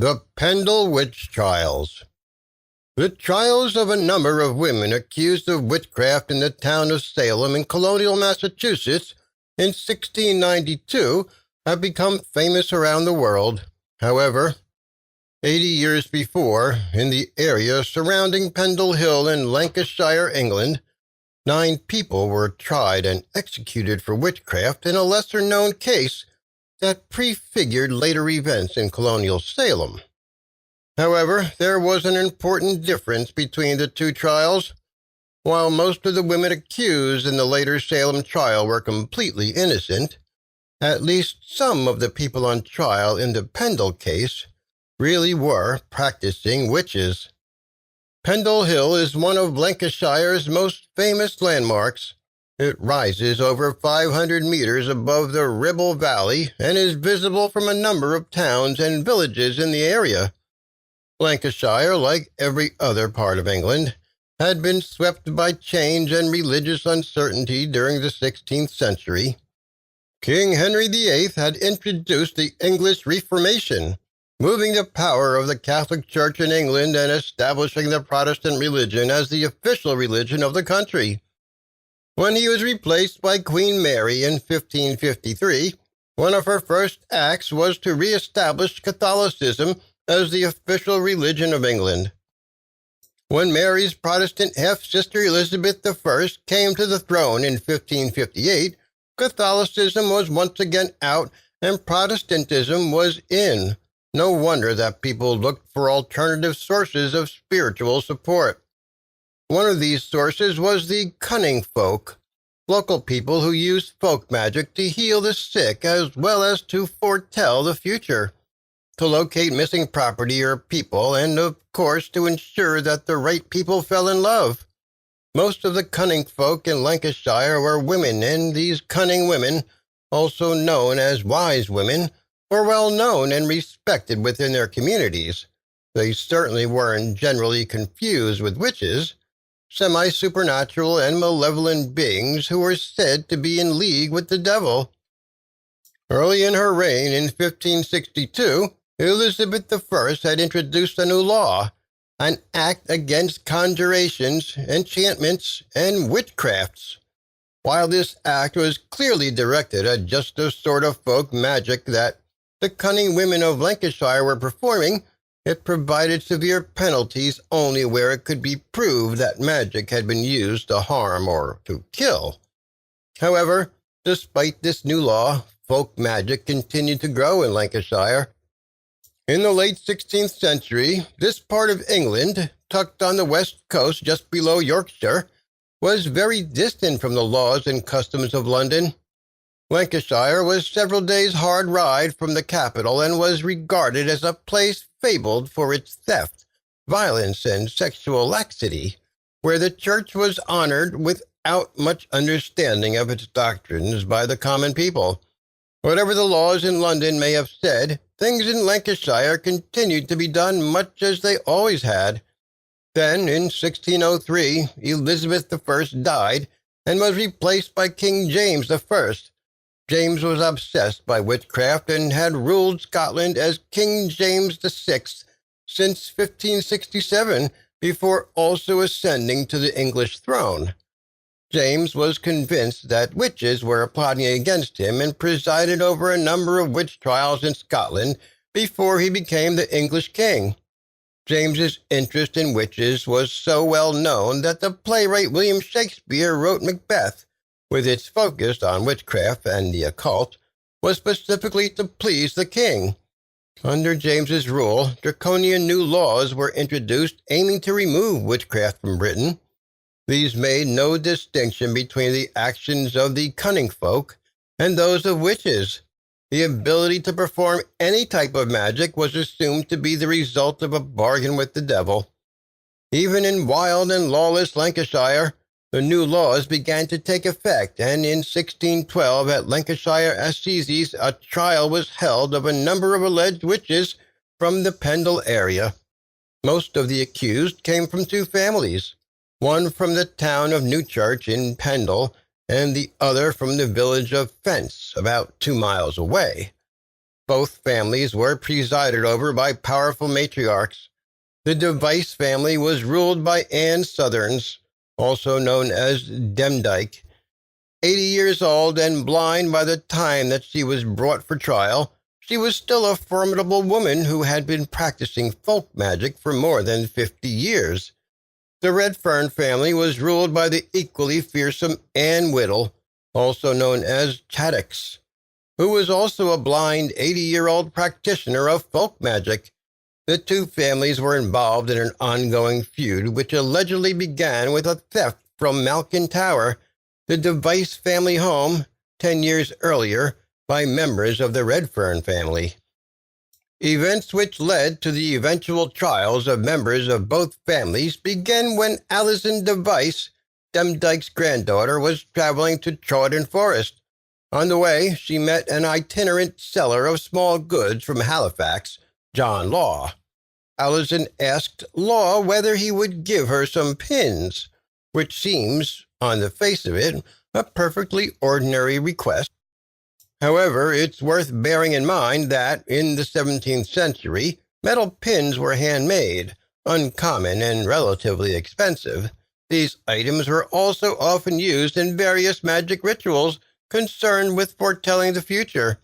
The Pendle Witch Trials. The trials of a number of women accused of witchcraft in the town of Salem in colonial Massachusetts in 1692 have become famous around the world. However, 80 years before, in the area surrounding Pendle Hill in Lancashire, England, 9 people were tried and executed for witchcraft in a lesser-known case that prefigured later events in colonial Salem. However, there was an important difference between the two trials. While most of the women accused in the later Salem trial were completely innocent, at least some of the people on trial in the Pendle case really were practicing witches. Pendle Hill is one of Lancashire's most famous landmarks. It rises over 500 meters above the Ribble Valley and is visible from a number of towns and villages in the area. Lancashire, like every other part of England, had been swept by change and religious uncertainty during the 16th century. King Henry VIII had introduced the English Reformation, moving the power of the Catholic Church in England and establishing the Protestant religion as the official religion of the country. When he was replaced by Queen Mary in 1553, one of her first acts was to re-establish Catholicism as the official religion of England. When Mary's Protestant half-sister Elizabeth I came to the throne in 1558, Catholicism was once again out and Protestantism was in. No wonder that people looked for alternative sources of spiritual support. One of these sources was the cunning folk, local people who used folk magic to heal the sick as well as to foretell the future, to locate missing property or people, and of course to ensure that the right people fell in love. Most of the cunning folk in Lancashire were women, and these cunning women, also known as wise women, were well known and respected within their communities. They certainly weren't generally confused with witches, semi-supernatural and malevolent beings who were said to be in league with the devil. Early in her reign in 1562, Elizabeth I had introduced a new law, an act against conjurations, enchantments, and witchcrafts. While this act was clearly directed at just the sort of folk magic that the cunning women of Lancashire were performing, it provided severe penalties only where it could be proved that magic had been used to harm or to kill. However, despite this new law, folk magic continued to grow in Lancashire. In the late 16th century, this part of England, tucked on the west coast just below Yorkshire, was very distant from the laws and customs of London. Lancashire was several days' hard ride from the capital and was regarded as a place fabled for its theft, violence, and sexual laxity, where the church was honored without much understanding of its doctrines by the common people. Whatever the laws in London may have said, things in Lancashire continued to be done much as they always had. Then, in 1603, Elizabeth I died and was replaced by King James I. James was obsessed by witchcraft and had ruled Scotland as King James VI since 1567, before also ascending to the English throne. James was convinced that witches were plotting against him and presided over a number of witch trials in Scotland before he became the English king. James's interest in witches was so well known that the playwright William Shakespeare wrote Macbeth, with its focus on witchcraft and the occult, was specifically to please the king. Under James's rule, draconian new laws were introduced aiming to remove witchcraft from Britain. These made no distinction between the actions of the cunning folk and those of witches. The ability to perform any type of magic was assumed to be the result of a bargain with the devil. Even in wild and lawless Lancashire, the new laws began to take effect, and in 1612 at Lancashire Assizes a trial was held of a number of alleged witches from the Pendle area. Most of the accused came from 2 families, one from the town of Newchurch in Pendle and the other from the village of Fence, about 2 miles away. Both families were presided over by powerful matriarchs. The Device family was ruled by Anne Southerns, also known as Demdike. 80 years old and blind by the time that she was brought for trial, she was still a formidable woman who had been practicing folk magic for more than 50 years. The Redfern family was ruled by the equally fearsome Anne Whittle, also known as Chattox, who was also a blind 80-year-old practitioner of folk magic. The two families were involved in an ongoing feud which allegedly began with a theft from Malkin Tower, the Device family home, 10 years earlier, by members of the Redfern family. Events which led to the eventual trials of members of both families began when Alison Device, Demdike's granddaughter, was traveling to Chawton Forest. On the way, she met an itinerant seller of small goods from Halifax, John Law. Alison asked Law whether he would give her some pins, which seems, on the face of it, a perfectly ordinary request. However, it's worth bearing in mind that, in the 17th century, metal pins were handmade, uncommon and relatively expensive. These items were also often used in various magic rituals concerned with foretelling the future,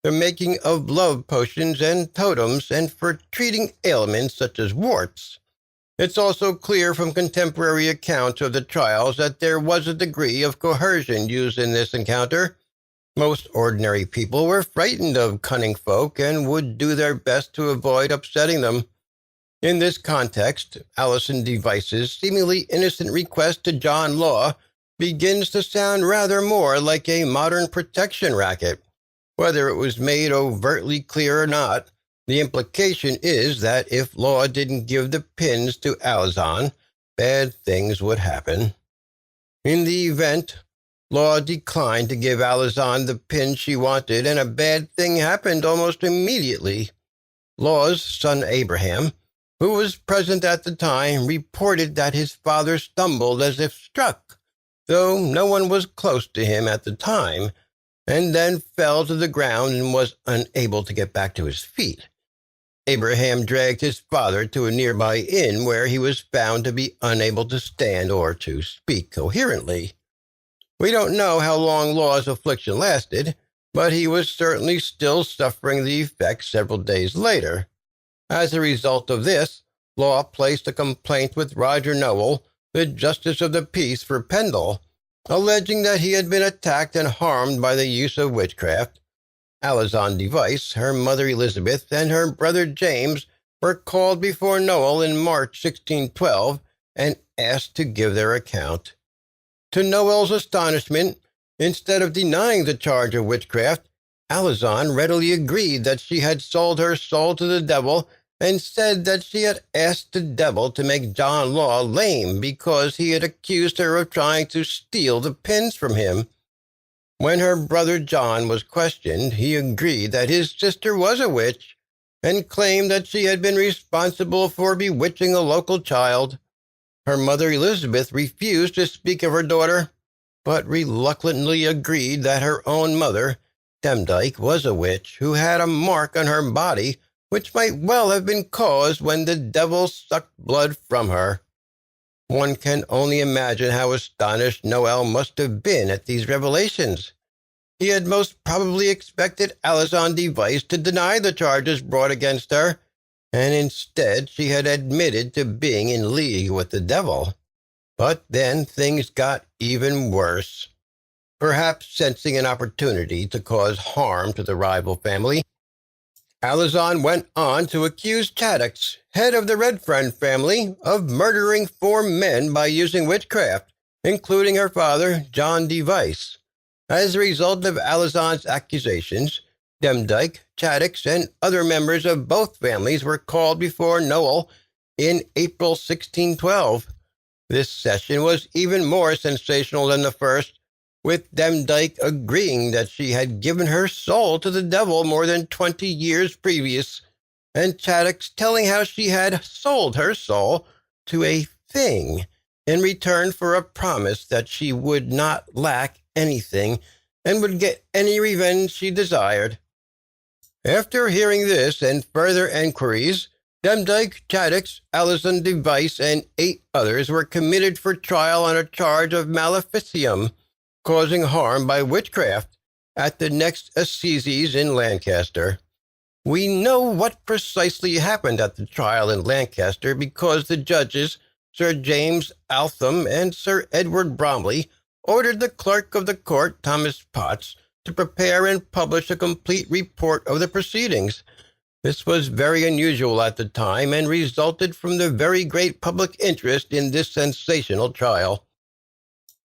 the making of love potions and totems, and for treating ailments such as warts. It's also clear from contemporary accounts of the trials that there was a degree of coercion used in this encounter. Most ordinary people were frightened of cunning folk and would do their best to avoid upsetting them. In this context, Alison Device's seemingly innocent request to John Law begins to sound rather more like a modern protection racket. Whether it was made overtly clear or not, the implication is that if Law didn't give the pins to Alison, bad things would happen. In the event, Law declined to give Alison the pin she wanted, and a bad thing happened almost immediately. Law's son Abraham, who was present at the time, reported that his father stumbled as if struck, though no one was close to him at the time, and then fell to the ground and was unable to get back to his feet. Abraham dragged his father to a nearby inn where he was found to be unable to stand or to speak coherently. We don't know how long Law's affliction lasted, but he was certainly still suffering the effects several days later. As a result of this, Law placed a complaint with Roger Nowell, the Justice of the Peace for Pendle, alleging that he had been attacked and harmed by the use of witchcraft. Alison Device, her mother Elizabeth, and her brother James were called before Nowell in March 1612 and asked to give their account. To Nowell's astonishment, instead of denying the charge of witchcraft, Alison readily agreed that she had sold her soul to the devil and said that she had asked the devil to make John Law lame because he had accused her of trying to steal the pins from him. When her brother John was questioned, he agreed that his sister was a witch and claimed that she had been responsible for bewitching a local child. Her mother Elizabeth refused to speak of her daughter, but reluctantly agreed that her own mother, Demdike, was a witch who had a mark on her body which might well have been caused when the devil sucked blood from her. One can only imagine how astonished Nowell must have been at these revelations. He had most probably expected Alison Device to deny the charges brought against her, and instead she had admitted to being in league with the devil. But then things got even worse. Perhaps sensing an opportunity to cause harm to the rival family, Alison went on to accuse Chattox, head of the Redfern family, of murdering 4 men by using witchcraft, including her father, John Device. As a result of Alison's accusations, Demdike, Chattox, and other members of both families were called before Nowell in April 1612. This session was even more sensational than the first, with Demdike agreeing that she had given her soul to the devil more than 20 years previous, and Chattox telling how she had sold her soul to a thing in return for a promise that she would not lack anything and would get any revenge she desired. After hearing this and further enquiries, Demdike, Chaddix, Allison Device, and 8 others were committed for trial on a charge of maleficium, causing harm by witchcraft, at the next assizes in Lancaster. We know what precisely happened at the trial in Lancaster because the judges, Sir James Altham and Sir Edward Bromley, ordered the clerk of the court, Thomas Potts, to prepare and publish a complete report of the proceedings. This was very unusual at the time and resulted from the very great public interest in this sensational trial.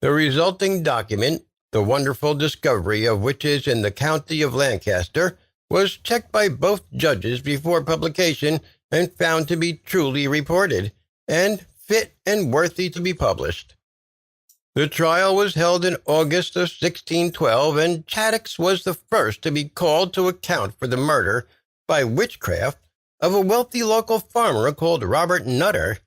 The resulting document, the wonderful discovery of witches in the county of Lancaster, was checked by both judges before publication and found to be truly reported, and fit and worthy to be published. The trial was held in August of 1612, and Chaddix was the first to be called to account for the murder, by witchcraft, of a wealthy local farmer called Robert Nutter.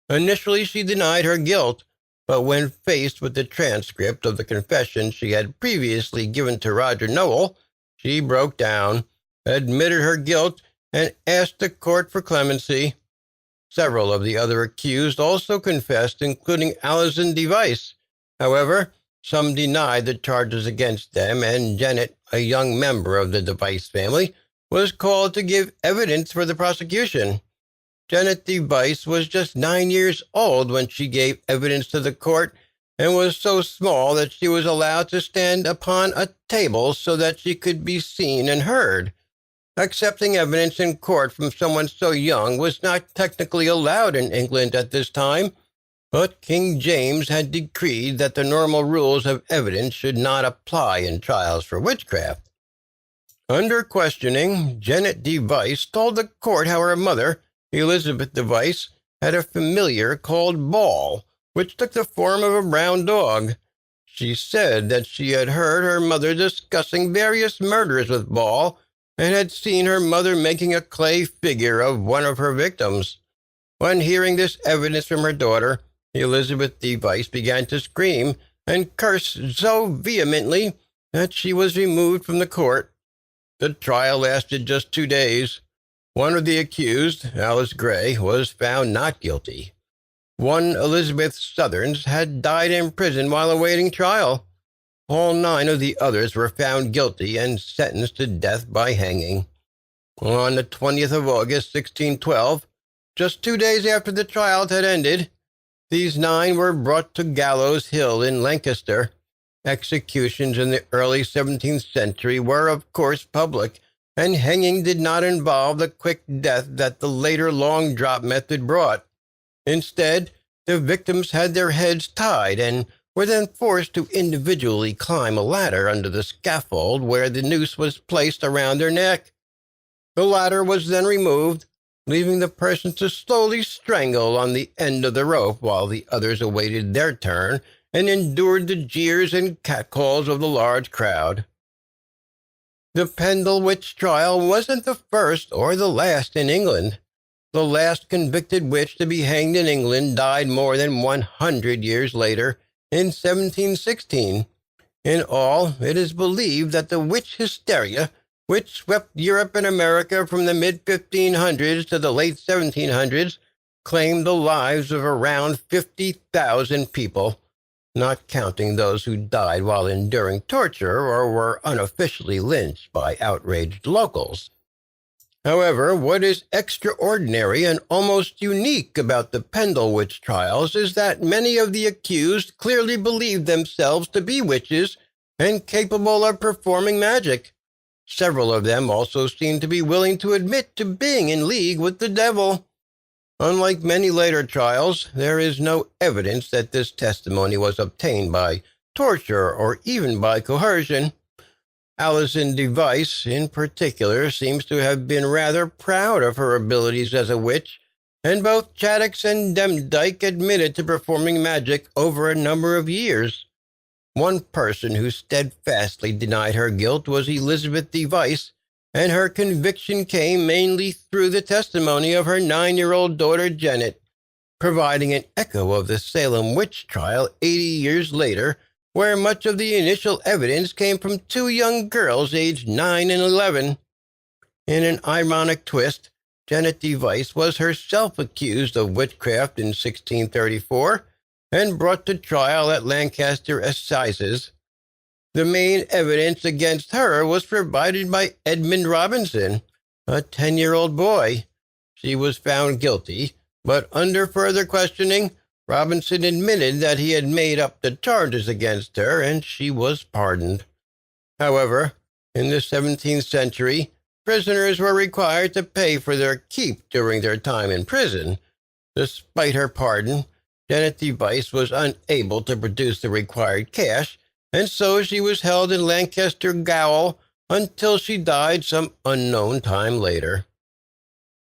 Initially she denied her guilt, but when faced with the transcript of the confession she had previously given to Roger Nowell, she broke down, admitted her guilt, and asked the court for clemency. Several of the other accused also confessed, including Allison Device. However, some denied the charges against them, and Janet, a young member of the Device family, was called to give evidence for the prosecution. Janet Device was just 9 years old when she gave evidence to the court and was so small that she was allowed to stand upon a table so that she could be seen and heard. Accepting evidence in court from someone so young was not technically allowed in England at this time, but King James had decreed that the normal rules of evidence should not apply in trials for witchcraft. Under questioning, Janet Device told the court how her mother, Elizabeth Device, had a familiar called Ball, which took the form of a brown dog. She said that she had heard her mother discussing various murders with Ball and had seen her mother making a clay figure of one of her victims. When hearing this evidence from her daughter, Elizabeth Device began to scream and curse so vehemently that she was removed from the court. The trial lasted just 2 days. One of the accused, Alice Gray, was found not guilty. One Elizabeth Southerns had died in prison while awaiting trial. All 9 of the others were found guilty and sentenced to death by hanging. On the 20th of August, 1612, just 2 days after the trial had ended, these 9 were brought to Gallows Hill in Lancaster. Executions in the early 17th century were, of course, public, and hanging did not involve the quick death that the later long drop method brought. Instead, the victims had their heads tied and were then forced to individually climb a ladder under the scaffold where the noose was placed around their neck. The ladder was then removed, leaving the person to slowly strangle on the end of the rope while the others awaited their turn and endured the jeers and catcalls of the large crowd. The Pendle Witch trial wasn't the first or the last in England. The last convicted witch to be hanged in England died more than 100 years later, in 1716. In all, it is believed that the witch hysteria, which swept Europe and America from the mid-1500s to the late 1700s, claimed the lives of around 50,000 people, not counting those who died while enduring torture or were unofficially lynched by outraged locals. However, what is extraordinary and almost unique about the Pendle Witch trials is that many of the accused clearly believed themselves to be witches and capable of performing magic. Several of them also seemed to be willing to admit to being in league with the devil. Unlike many later trials, there is no evidence that this testimony was obtained by torture or even by coercion. Allison Device, in particular, seems to have been rather proud of her abilities as a witch, and both Chaddix and Demdike admitted to performing magic over a number of years. One person who steadfastly denied her guilt was Elizabeth Device, and her conviction came mainly through the testimony of her 9-year-old daughter Janet, providing an echo of the Salem witch trial 80 years later, where much of the initial evidence came from 2 young girls aged 9 and 11. In an ironic twist, Janet Device was herself accused of witchcraft in 1634 and brought to trial at Lancaster Assizes. The main evidence against her was provided by Edmund Robinson, a 10-year-old boy. She was found guilty, but under further questioning, Robinson admitted that he had made up the charges against her, and she was pardoned. However, in the 17th century, prisoners were required to pay for their keep during their time in prison. Despite her pardon, Janet Device was unable to produce the required cash, and so she was held in Lancaster gaol until she died some unknown time later.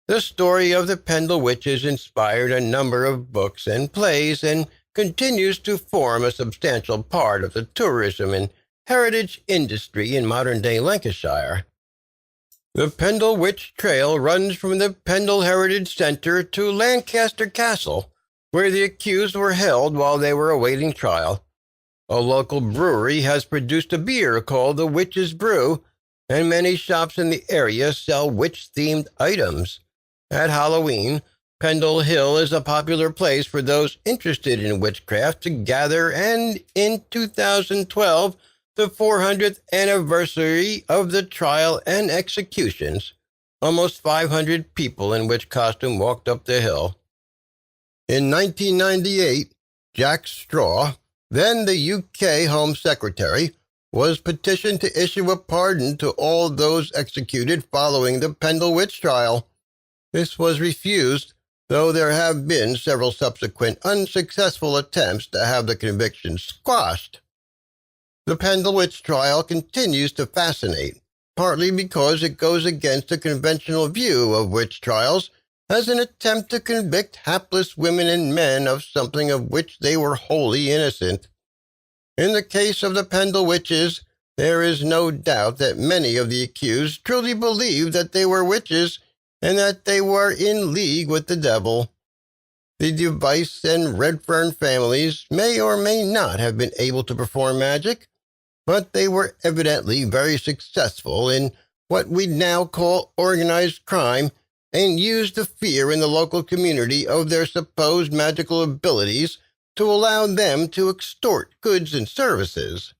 The story of the Pendle Witches inspired a number of books and plays and continues to form a substantial part of the tourism and heritage industry in modern-day Lancashire. The Pendle Witch Trail runs from the Pendle Heritage Centre to Lancaster Castle, where the accused were held while they were awaiting trial. A local brewery has produced a beer called the Witch's Brew, and many shops in the area sell witch-themed items. At Halloween, Pendle Hill is a popular place for those interested in witchcraft to gather, and in 2012, the 400th anniversary of the trial and executions, almost 500 people in witch costume walked up the hill. In 1998, Jack Straw, then the UK Home Secretary, was petitioned to issue a pardon to all those executed following the Pendle Witch trial. This was refused, though there have been several subsequent unsuccessful attempts to have the conviction squashed. The Pendle Witch trial continues to fascinate, partly because it goes against the conventional view of witch trials as an attempt to convict hapless women and men of something of which they were wholly innocent. In the case of the Pendle Witches, there is no doubt that many of the accused truly believed that they were witches and that they were in league with the devil. The Device and Redfern families may or may not have been able to perform magic, but they were evidently very successful in what we now call organized crime and used the fear in the local community of their supposed magical abilities to allow them to extort goods and services.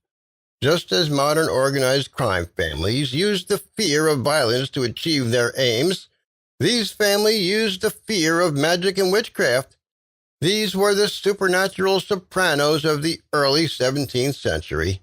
Just as modern organized crime families use the fear of violence to achieve their aims, these families used the fear of magic and witchcraft. These were the supernatural sopranos of the early 17th century.